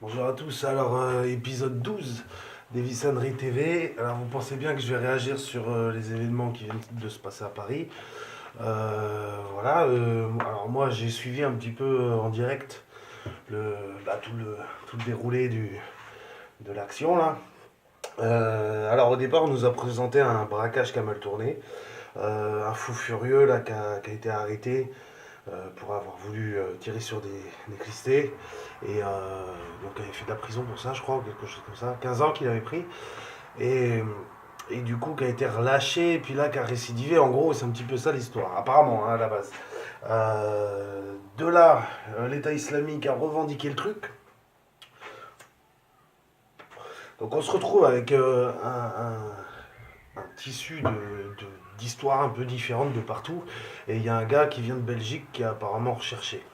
Bonjour à tous, alors épisode 12 d'Evissannerie TV. Alors vous pensez bien que je vais réagir sur les événements qui viennent de se passer à Paris. Alors moi j'ai suivi un petit peu en direct le, tout le déroulé de l'action là. Alors au départ on nous a présenté un braquage qui a mal tourné. Un fou furieux là qui a été arrêté pour avoir voulu tirer sur des clistés. Et donc il avait fait de la prison pour ça, je crois, ou quelque chose comme ça. 15 ans qu'il avait pris. Et, et du coup, qui a été relâché, et puis là, qui a récidivé. En gros, c'est un petit peu ça l'histoire, apparemment, hein, à la base. De là, l'État islamique a revendiqué le truc. Donc on se retrouve avec un tissu d'histoires un peu différentes de partout. Et il y a un gars qui vient de Belgique qui est apparemment recherché.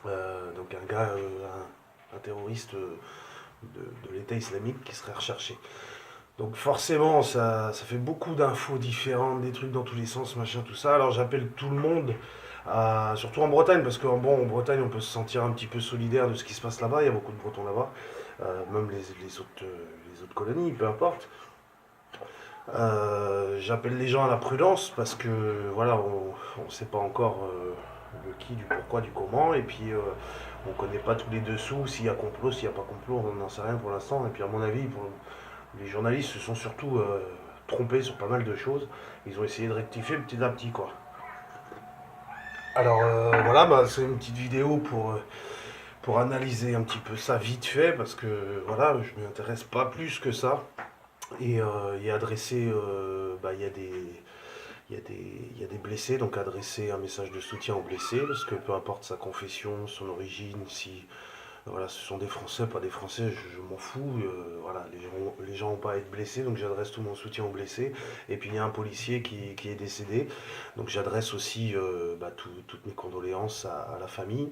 Donc un gars, un terroriste de l'État islamique qui serait recherché. Donc forcément, ça fait beaucoup d'infos différentes, des trucs dans tous les sens, machin, tout ça. Alors j'appelle tout le monde, surtout en Bretagne, parce qu'en bon, en Bretagne, on peut se sentir un petit peu solidaire de ce qui se passe là-bas. Il y a beaucoup de Bretons là-bas, même les autres colonies, peu importe. J'appelle les gens à la prudence parce que voilà, on ne sait pas encore le qui, du pourquoi, du comment, et puis on ne connaît pas tous les dessous, s'il y a complot, s'il n'y a pas complot, on n'en sait rien pour l'instant. Et puis à mon avis, les journalistes se sont surtout trompés sur pas mal de choses. Ils ont essayé de rectifier petit à petit, quoi. Alors voilà, bah, c'est une petite vidéo pour analyser un petit peu ça vite fait, parce que voilà, je ne m'intéresse pas plus que ça. Et adresser, il y a il y a des blessés, donc adresser un message de soutien aux blessés, parce que peu importe sa confession, son origine, si voilà, ce sont des Français, pas des Français, je m'en fous. Voilà, les gens n'ont pas à être blessés, donc j'adresse tout mon soutien aux blessés. Et puis il y a un policier qui est décédé, donc j'adresse aussi toutes mes condoléances à la famille.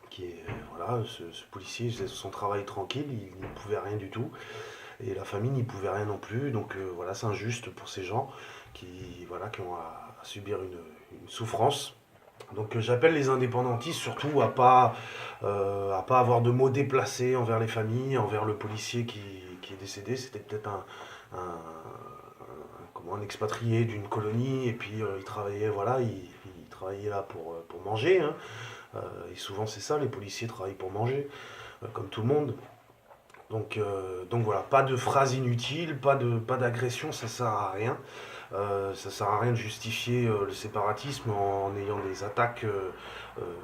Qui est, voilà, ce policier faisait son travail tranquille, il ne pouvait rien du tout. Et la famille n'y pouvait rien non plus. Donc voilà, c'est injuste pour ces gens qui ont à subir une souffrance. Donc j'appelle les indépendantistes surtout à pas avoir de mots déplacés envers les familles, envers le policier qui est décédé. C'était peut-être un expatrié d'une colonie et puis il travaillait, voilà, il travaillait là pour manger, hein. Et souvent c'est ça, les policiers travaillent pour manger, comme tout le monde. Donc voilà, pas de phrases inutiles, pas d'agression, ça sert à rien. Ça sert à rien de justifier le séparatisme en ayant des attaques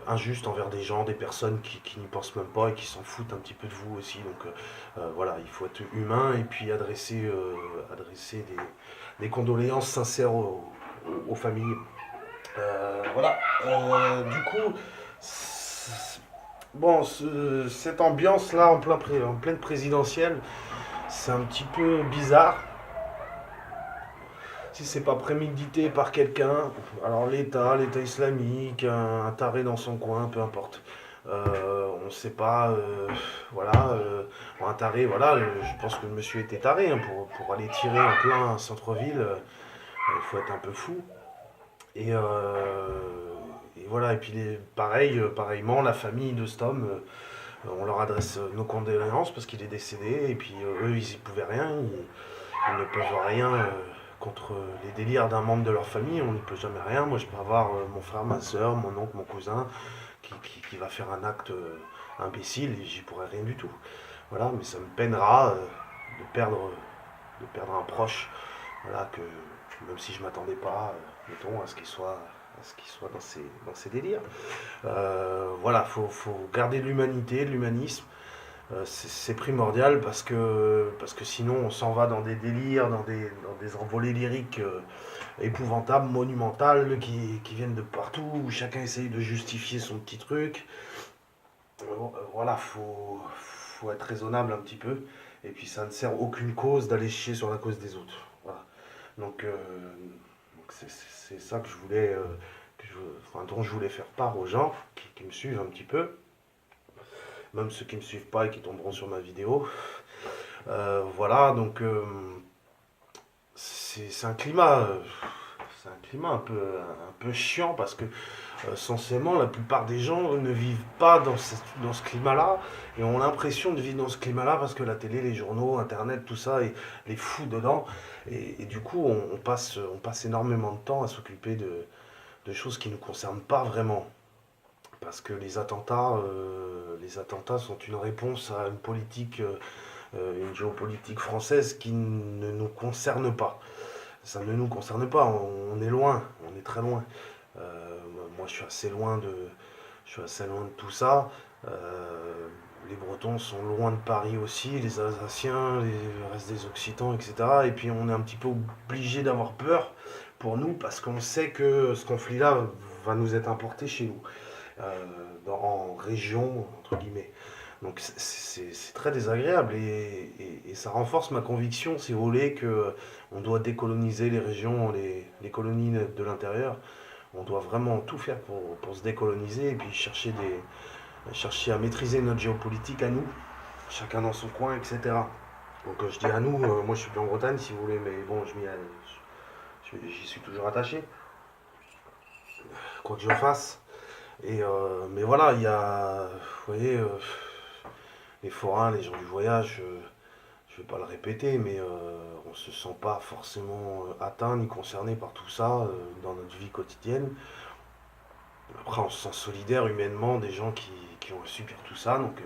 injustes envers des gens, des personnes qui n'y pensent même pas et qui s'en foutent un petit peu de vous aussi. Donc voilà, il faut être humain et puis adresser des condoléances sincères aux familles. Voilà. Du coup, bon, cette ambiance-là en pleine présidentielle, c'est un petit peu bizarre. Si c'est pas prémédité par quelqu'un, alors l'État islamique, un taré dans son coin, peu importe. On ne sait pas, voilà, un taré, voilà, je pense que le monsieur était taré, hein, pour aller tirer en plein centre-ville, il faut être un peu fou. Et, et voilà, et puis pareillement, la famille de cet homme, on leur adresse nos condoléances parce qu'il est décédé, et puis eux, ils y pouvaient rien, ils ne peuvent rien contre les délires d'un membre de leur famille, on n'y peut jamais rien. Moi, je peux avoir mon frère, ma soeur, mon oncle, mon cousin qui va faire un acte imbécile et j'y pourrais rien du tout. Voilà, mais ça me peinera de perdre un proche, voilà, que même si je m'attendais pas, mettons, à ce qu'il soit dans ces délires. Voilà, faut garder l'humanité, l'humanisme. C'est primordial parce que sinon on s'en va dans des délires, dans des envolées lyriques épouvantables, monumentales, qui viennent de partout, où chacun essaye de justifier son petit truc. Voilà, faut être raisonnable un petit peu. Et puis ça ne sert aucune cause d'aller chier sur la cause des autres. Voilà. Donc c'est ça que je voulais, enfin, dont je voulais faire part aux gens qui me suivent un petit peu, même ceux qui ne me suivent pas et qui tomberont sur ma vidéo. Voilà, donc c'est un climat un peu chiant parce que censément, la plupart des gens ne vivent pas dans ce climat-là et ont l'impression de vivre dans ce climat-là parce que la télé, les journaux, Internet, tout ça, les fout dedans. Et du coup, on passe énormément de temps à s'occuper de choses qui ne nous concernent pas vraiment. Parce que les attentats sont une réponse à une politique, une géopolitique française qui ne nous concerne pas. Ça ne nous concerne pas, on est loin, on est très loin. Moi, je suis assez loin de tout ça. Euh, les Bretons sont loin de Paris aussi, les Alsaciens, le reste des Occitans, etc. Et puis on est un petit peu obligé d'avoir peur pour nous parce qu'on sait que ce conflit-là va nous être importé chez nous, en région, entre guillemets. Donc c'est très désagréable et ça renforce ma conviction, si vous voulez, que on doit décoloniser les régions, les colonies de l'intérieur. On doit vraiment tout faire pour se décoloniser et puis chercher à maîtriser notre géopolitique à nous, chacun dans son coin, etc. Donc je dis à nous, moi je suis plus en Bretagne si vous voulez, mais bon, j'y suis toujours attaché, quoi que je fasse. Mais voilà, vous voyez, les forains, les gens du voyage, je vais pas le répéter, mais on se sent pas forcément atteint ni concerné par tout ça dans notre vie quotidienne. Après, on se sent solidaire humainement des gens qui ont à subir tout ça. Donc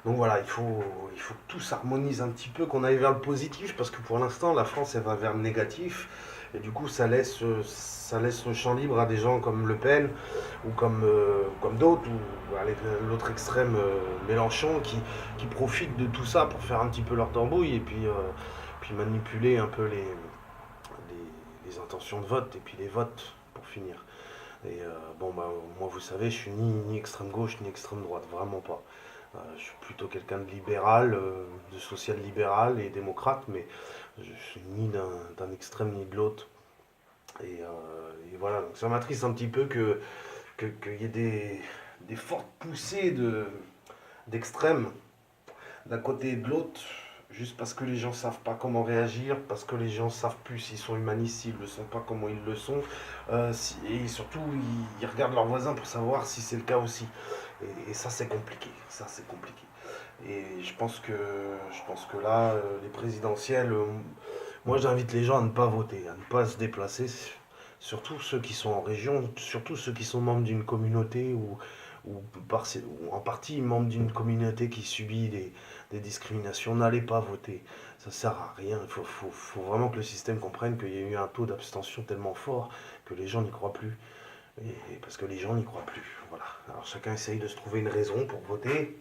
voilà, il faut que tout s'harmonise un petit peu, qu'on aille vers le positif, parce que pour l'instant, la France, elle va vers le négatif. Et du coup, ça laisse le champ libre à des gens comme Le Pen, ou comme d'autres, ou avec l'autre extrême, Mélenchon, qui profitent de tout ça pour faire un petit peu leur tambouille, et puis manipuler un peu les intentions de vote, et puis les votes, pour finir. Bon, bah, moi, vous savez, je suis ni extrême gauche ni extrême droite, vraiment pas. Je suis plutôt quelqu'un de libéral, de social-libéral et démocrate, mais je suis ni d'un extrême ni de l'autre. Et voilà, donc ça m'attriste un petit peu qu'il y ait des fortes poussées d'extrêmes d'un côté et de l'autre, juste parce que les gens savent pas comment réagir, parce que les gens savent plus s'ils sont humanistes, s'ils le sont pas, comment ils le sont, et surtout ils regardent leurs voisins pour savoir si c'est le cas aussi. Et ça c'est compliqué, ça c'est compliqué. Et je pense que là, les présidentielles, moi j'invite les gens à ne pas voter, à ne pas se déplacer, surtout ceux qui sont en région, surtout ceux qui sont membres d'une communauté ou en partie membres d'une communauté qui subit des discriminations. N'allez pas voter, ça sert à rien. Faut vraiment que le système comprenne qu'il y a eu un taux d'abstention tellement fort que les gens n'y croient plus. Parce que les gens n'y croient plus. Voilà. Alors chacun essaye de se trouver une raison pour voter,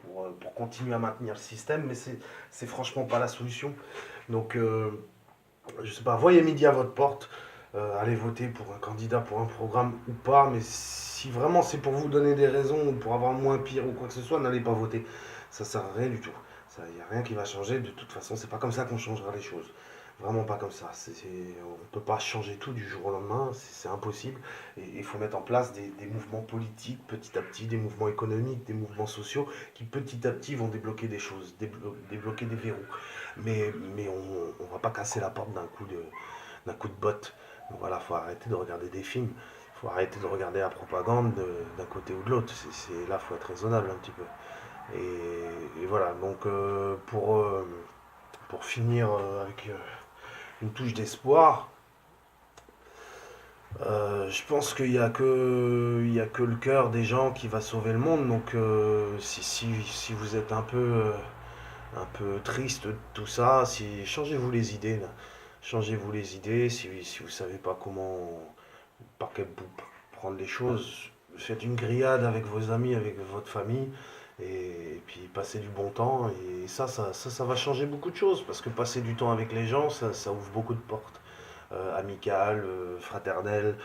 pour continuer à maintenir le système, mais c'est franchement pas la solution. Donc, je sais pas, voyez midi à votre porte, allez voter pour un candidat, pour un programme ou pas, mais si vraiment c'est pour vous donner des raisons ou pour avoir moins pire ou quoi que ce soit, n'allez pas voter. Ça sert à rien du tout. Il n'y a rien qui va changer. De toute façon, c'est pas comme ça qu'on changera les choses. Vraiment pas comme ça. On ne peut pas changer tout du jour au lendemain, c'est impossible. Et il faut mettre en place des mouvements politiques petit à petit, des mouvements économiques, des mouvements sociaux qui petit à petit vont débloquer des choses, débloquer des verrous. Mais on ne va pas casser la porte d'un coup de botte. Donc voilà, il faut arrêter de regarder des films. Il faut arrêter de regarder la propagande d'un côté ou de l'autre. Là, il faut être raisonnable un petit peu. Et voilà, donc pour finir avec une touche d'espoir, je pense qu'il y a que le cœur des gens qui va sauver le monde. Donc si vous êtes un peu triste de tout ça, changez-vous les idées là. Changez-vous les idées, si vous savez pas par quel bout prendre les choses, faites une grillade avec vos amis, avec votre famille, et puis passez du bon temps, et ça va changer beaucoup de choses, parce que passer du temps avec les gens, ça ouvre beaucoup de portes, amicales, fraternelles,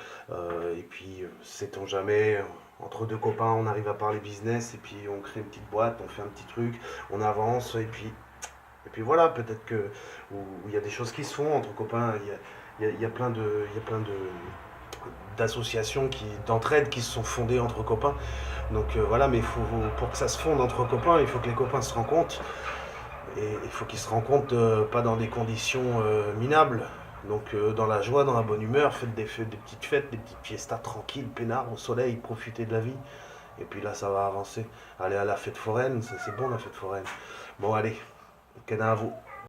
et puis sait-on jamais, entre deux copains, on arrive à parler business, et puis on crée une petite boîte, on fait un petit truc, on avance, et puis voilà, peut-être que où il y a des choses qui se font entre copains, il y a plein d'associations d'entraide qui se sont fondées entre copains. Donc voilà, mais pour que ça se fonde entre copains, il faut que les copains se rencontrent. Et il faut qu'ils se rencontrent pas dans des conditions minables. Donc dans la joie, dans la bonne humeur, faites des petites fêtes, des petites fiestas tranquilles, peinards, au soleil, profitez de la vie. Et puis là, ça va avancer. Allez à la fête foraine, c'est bon la fête foraine. Bon, allez, Kena à vous.